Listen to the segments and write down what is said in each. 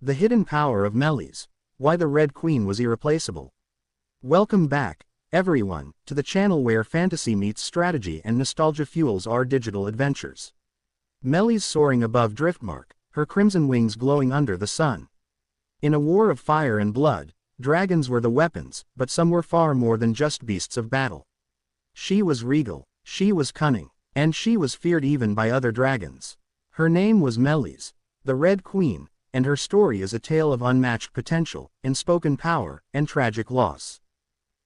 The hidden power of Meleys. Why the Red Queen was irreplaceable. Welcome back, everyone, to the channel where fantasy meets strategy and nostalgia fuels our digital adventures. Meleys soaring above Driftmark, her crimson wings glowing under the sun. In a war of fire and blood, dragons were the weapons, but some were far more than just beasts of battle. She was regal, she was cunning, and she was feared even by other dragons. Her name was Meleys, the Red Queen, and her story is a tale of unmatched potential, unspoken power, and tragic loss.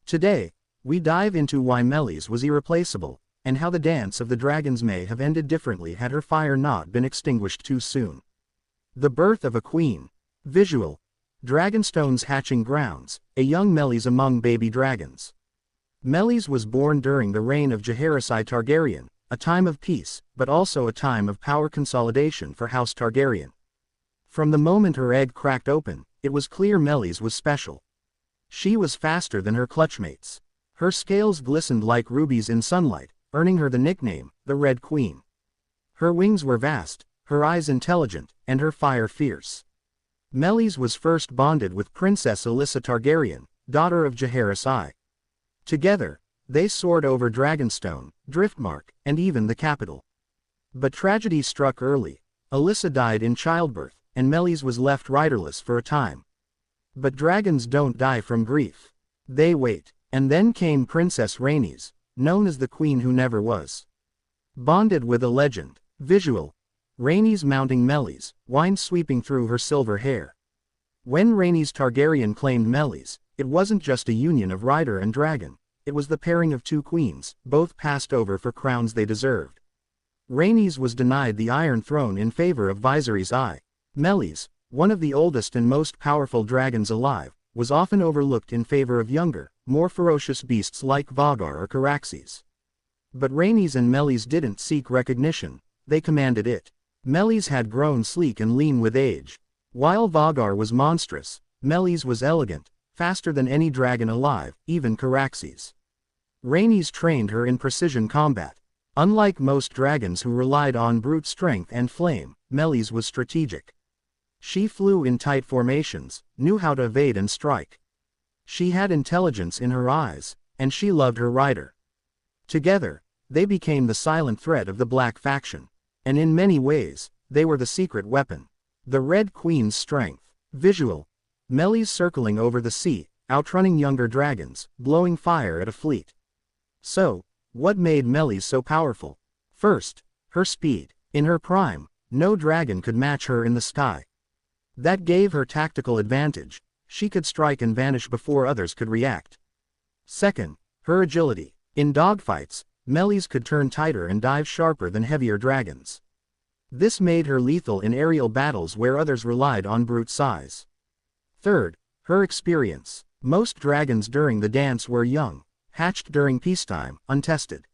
Today, we dive into why Meleys was irreplaceable, and how the dance of the dragons may have ended differently had her fire not been extinguished too soon. The birth of a queen. Visual. Dragonstone's hatching grounds, a young Meleys among baby dragons. Meleys was born during the reign of Jaehaerys Targaryen, a time of peace, but also a time of power consolidation for House Targaryen. From the moment her egg cracked open, it was clear Meleys was special. She was faster than her clutchmates. Her scales glistened like rubies in sunlight, earning her the nickname, the Red Queen. Her wings were vast, her eyes intelligent, and her fire fierce. Meleys was first bonded with Princess Alyssa Targaryen, daughter of Jaehaerys. Together, they soared over Dragonstone, Driftmark, and even the capital. But tragedy struck early. Alyssa died in childbirth, and Meleys was left riderless for a time. But dragons don't die from grief. They wait. And then came Princess Rhaenys, known as the Queen Who Never Was. Bonded with a legend. Visual. Rhaenys mounting Meleys, wine sweeping through her silver hair. When Rhaenys Targaryen claimed Meleys, it wasn't just a union of rider and dragon, it was the pairing of two queens, both passed over for crowns they deserved. Rhaenys was denied the Iron Throne in favor of Viserys I. Meleys, one of the oldest and most powerful dragons alive, was often overlooked in favor of younger, more ferocious beasts like Vhagar or Caraxes. But Rhaenys and Meleys didn't seek recognition, they commanded it. Meleys had grown sleek and lean with age. While Vhagar was monstrous, Meleys was elegant, faster than any dragon alive, even Caraxes. Rhaenys trained her in precision combat. Unlike most dragons who relied on brute strength and flame, Meleys was strategic. She flew in tight formations, knew how to evade and strike. She had intelligence in her eyes, and she loved her rider. Together, they became the silent threat of the Black faction. And in many ways, they were the secret weapon. The Red Queen's strength. Visual. Meleys circling over the sea, outrunning younger dragons, blowing fire at a fleet. So, what made Meleys so powerful? First, her speed. In her prime, no dragon could match her in the sky. That gave her tactical advantage. She could strike and vanish before others could react. Second, her agility. In dogfights, Meleys could turn tighter and dive sharper than heavier dragons. This made her lethal in aerial battles where others relied on brute size. Third, her experience. Most dragons during the dance were young, hatched during peacetime, untested.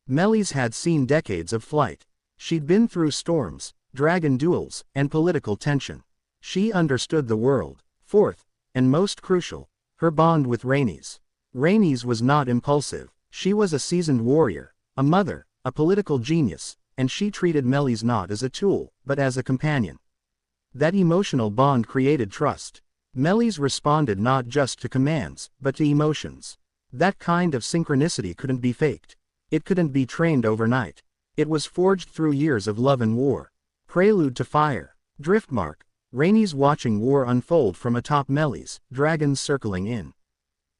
Meleys had seen decades of flight. She'd been through storms, dragon duels, and political tension. She understood the world. Fourth, and most crucial, her bond with Rhaenys. Rhaenys was not impulsive. She was a seasoned warrior, a mother, a political genius, and she treated Meleys not as a tool, but as a companion. That emotional bond created trust. Meleys responded not just to commands, but to emotions. That kind of synchronicity couldn't be faked. It couldn't be trained overnight. It was forged through years of love and war. Prelude to fire. Driftmark. Rhaenys watching war unfold from atop Meleys, dragons circling in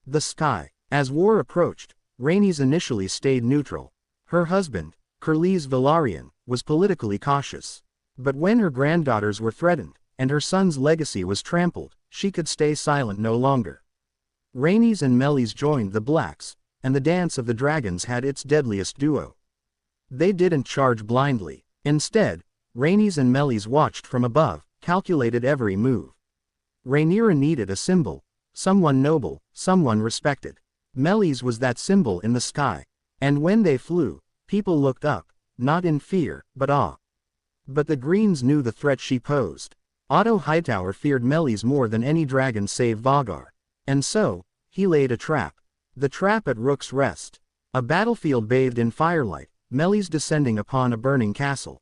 the sky. As war approached, Rhaenys initially stayed neutral. Her husband, Corlys Velaryon, was politically cautious. But when her granddaughters were threatened, and her son's legacy was trampled, she could stay silent no longer. Rhaenys and Meleys joined the Blacks, and the dance of the dragons had its deadliest duo. They didn't charge blindly. Instead, Rhaenys and Meleys watched from above, calculated every move. Rhaenyra needed a symbol, someone noble, someone respected. Meleys was that symbol in the sky. And when they flew, people looked up, not in fear, but awe. But the Greens knew the threat she posed. Otto Hightower feared Meleys more than any dragon save Vhagar. And so, he laid a trap. The trap at Rook's Rest. A battlefield bathed in firelight, Meleys descending upon a burning castle.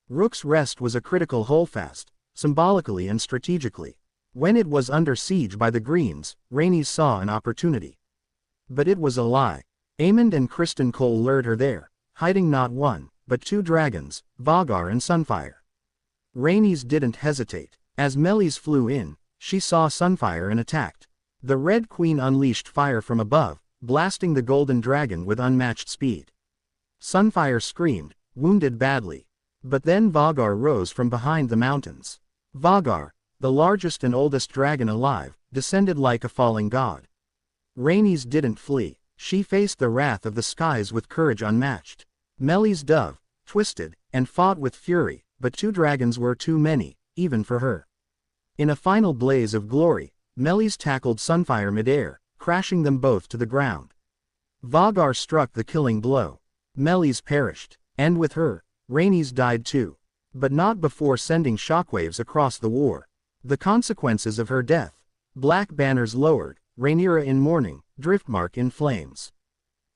Rook's Rest was a critical holdfast, symbolically and strategically. When it was under siege by the Greens, Rhaenys saw an opportunity. But it was a lie. Aemond and Criston Cole lured her there, hiding not one, but two dragons, Vhagar and Sunfire. Rhaenys didn't hesitate. As Meleys flew in, she saw Sunfire and attacked. The Red Queen unleashed fire from above, blasting the golden dragon with unmatched speed. Sunfire screamed, wounded badly. But then Vhagar rose from behind the mountains. Vhagar, the largest and oldest dragon alive, descended like a falling god. Rhaenys didn't flee. She faced the wrath of the skies with courage unmatched. Meleys dove, twisted, and fought with fury, but two dragons were too many, even for her. In a final blaze of glory, Meleys tackled Sunfire midair, crashing them both to the ground. Vhagar struck the killing blow. Meleys perished, and with her, Rhaenys died too. But not before sending shockwaves across the war. The consequences of her death: black banners lowered, Rhaenyra in mourning, Driftmark in flames.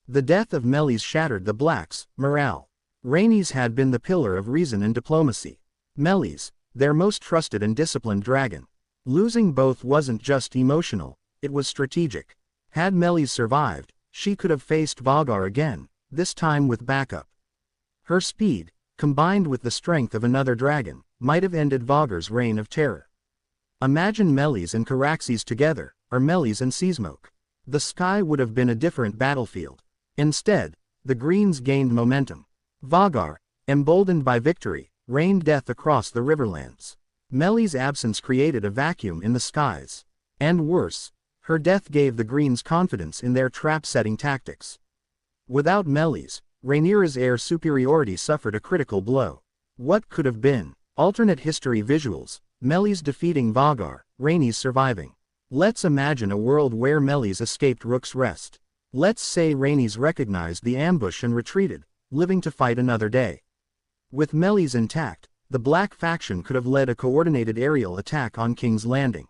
The death of Meleys shattered the Blacks' morale. Rhaenys had been the pillar of reason and diplomacy. Meleys, their most trusted and disciplined dragon. Losing both wasn't just emotional, it was strategic. Had Meleys survived, she could have faced Vhagar again, this time with backup. Her speed, combined with the strength of another dragon, might have ended Vhagar's reign of terror. Imagine Meleys and Caraxes together, or Meleys and Seasmoke. The sky would have been a different battlefield. Instead, the Greens gained momentum. Vhagar, emboldened by victory, rained death across the riverlands. Meleys' absence created a vacuum in the skies. And worse, her death gave the Greens confidence in their trap-setting tactics. Without Meleys, Rhaenyra's air superiority suffered a critical blow. What could have been? Alternate history visuals: Meleys defeating Vhagar, Rhaenys surviving. Let's imagine a world where Meleys escaped Rook's Rest. Let's say Rhaenys recognized the ambush and retreated, living to fight another day. With Meleys intact, the Black faction could have led a coordinated aerial attack on King's Landing.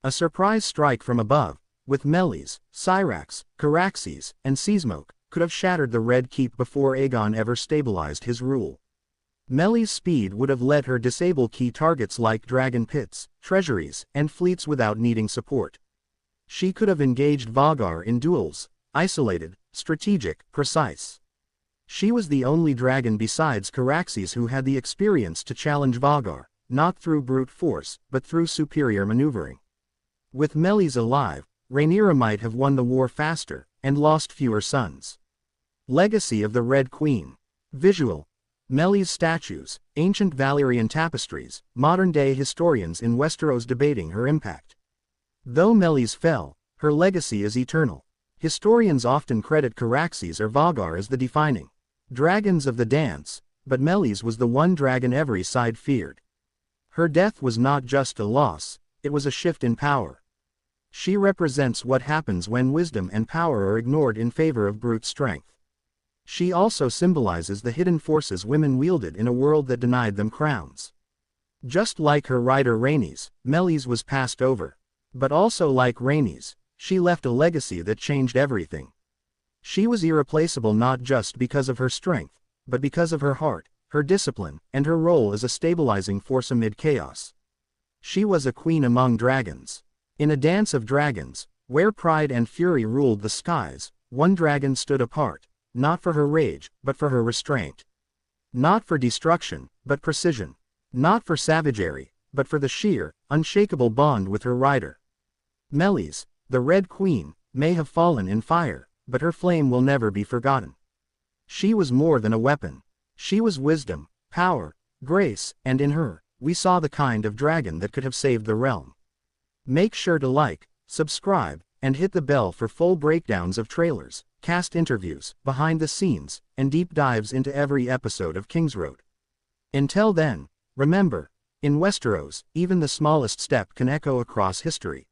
A surprise strike from above, with Meleys, Syrax, Caraxes, and Seasmoke, could have shattered the Red Keep before Aegon ever stabilized his rule. Meleys' speed would have let her disable key targets like dragon pits, treasuries, and fleets without needing support. She could have engaged Vhagar in duels, isolated, strategic, precise. She was the only dragon besides Caraxes who had the experience to challenge Vhagar, not through brute force, but through superior maneuvering. With Meleys alive, Rhaenyra might have won the war faster, and lost fewer sons. Legacy of the Red Queen. Visual: Meleys statues, ancient Valyrian tapestries, modern-day historians in Westeros debating her impact. Though Meleys fell, her legacy is eternal. Historians often credit Caraxes or Vhagar as the defining dragons of the dance, but Meleys was the one dragon every side feared. Her death was not just a loss, it was a shift in power. She represents what happens when wisdom and power are ignored in favor of brute strength. She also symbolizes the hidden forces women wielded in a world that denied them crowns. Just like her rider Rhaenys, Meleys was passed over. But also like Rhaenys, she left a legacy that changed everything. She was irreplaceable not just because of her strength, but because of her heart, her discipline, and her role as a stabilizing force amid chaos. She was a queen among dragons. In a dance of dragons, where pride and fury ruled the skies, one dragon stood apart, not for her rage, but for her restraint. Not for destruction, but precision. Not for savagery, but for the sheer, unshakable bond with her rider. Meleys, the Red Queen, may have fallen in fire, but her flame will never be forgotten. She was more than a weapon. She was wisdom, power, grace, and in her, we saw the kind of dragon that could have saved the realm. Make sure to like, subscribe, and hit the bell for full breakdowns of trailers, cast interviews, behind the scenes, and deep dives into every episode of Kingsroad. Until then, remember, in Westeros, even the smallest step can echo across history.